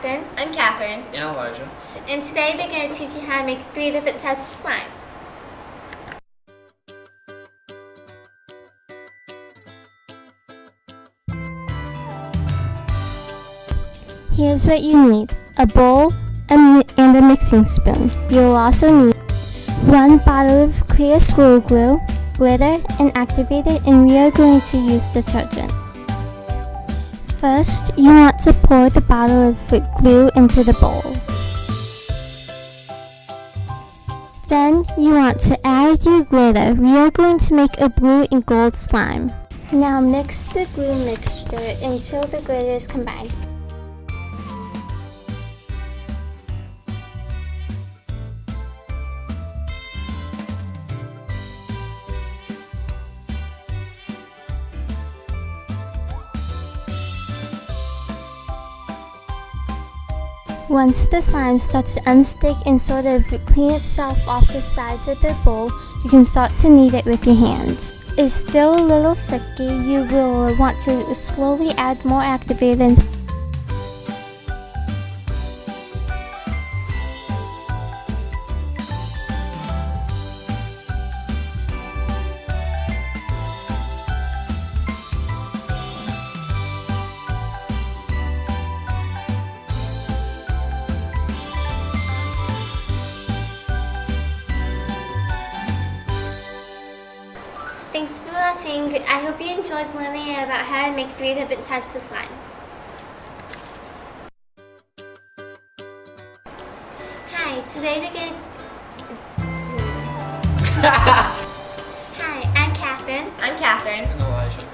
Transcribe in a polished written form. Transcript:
Catherine. I'm Catherine. And Elijah. And today we're going to teach you how to make 3 different types of slime. Here's what you need: a bowl and a mixing spoon. You'll also need 1 bottle of clear school glue, glitter, and activator, and we are going to use detergent. First, you want to pour the bottle of glue into the bowl. Then, you want to add your glitter. We are going to make a blue and gold slime. Now mix the glue mixture until the glitter is combined. Once the slime starts to unstick and sort of clean itself off the sides of the bowl, you can start to knead it with your hands. It's still a little sticky. You will want to slowly add more activator. Thanks for watching. I hope you enjoyed learning about how to make 3 different types of slime. Hi, today we're going to... Hi, I'm Catherine. I'm Catherine. And Elijah.